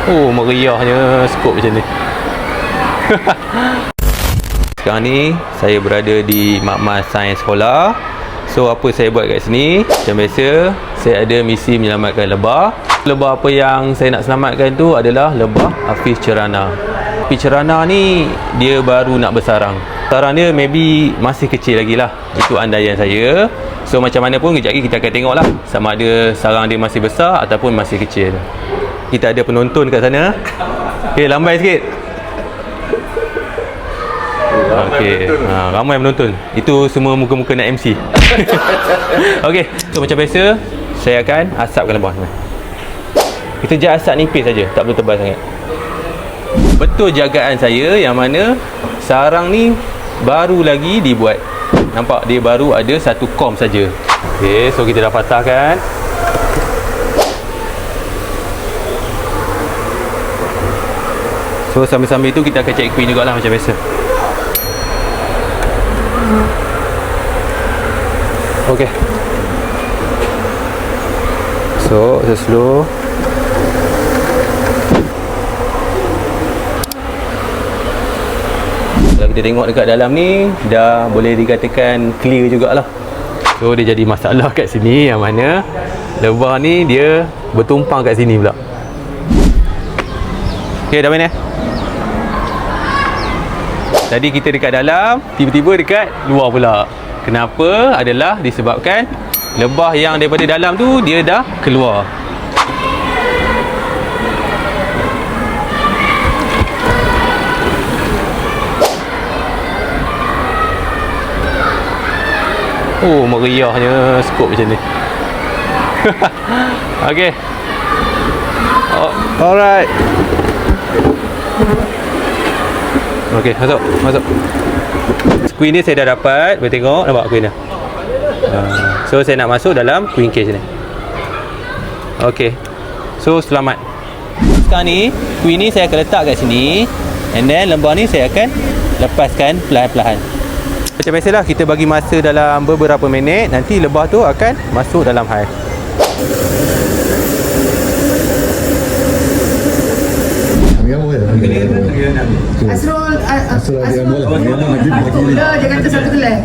Oh, meriahnya skop macam ni. Sekarang ni saya berada di Makmal Sains Sekolah. So apa saya buat kat sini? Macam biasa, saya ada misi menyelamatkan lebah. Lebah apa yang saya nak selamatkan tu adalah lebah Apis cerana. Apis cerana ni dia baru nak bersarang. Sarang dia maybe masih kecil lagi lah. Itu andaian saya. So macam mana pun kejap lagi kita akan tengok lah sama ada sarang dia masih besar ataupun masih kecil. Kita ada penonton kat sana. Okay, lambai sikit. Okey, ramai penonton. Itu semua muka-muka nak MC. Okey, so macam biasa saya akan asapkan lebah ni. Kita je asap nipis saja, tak perlu tebal sangat. Betul jagaan saya yang mana sarang ni baru lagi dibuat. Nampak dia baru ada satu kom saja. Okey, so kita dah patahkan. So sambil-sambil tu kita akan check queen jugalah macam biasa. Okay. So slow. Kalau kita tengok dekat dalam ni dah boleh dikatakan clear jugalah. So dia jadi masalah kat sini yang mana lebah ni dia bertumpang kat sini pula. Okay, dah main eh? Tadi kita dekat dalam, tiba-tiba dekat luar pula. Kenapa? Adalah disebabkan lebah yang daripada dalam tu dia dah keluar. Oh, meriahnya skop macam ni. Okey. Oh, alright. Okey, masuk. Queen ni saya dah dapat. Boleh tengok, nampak queen dia. So saya nak masuk dalam queen cage ni. Okey. So selamat. Sekarang ni queen ni saya akan letak kat sini, and then lebah ni saya akan lepaskan perlahan-lahan. Macam biasalah, kita bagi masa dalam beberapa minit. Nanti lebah tu akan masuk dalam hive. Asrul jangan tu satu gelai.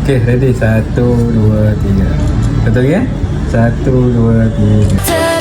Okay, ready. 1, 2, 3. Satu lagi 1, 2, 3.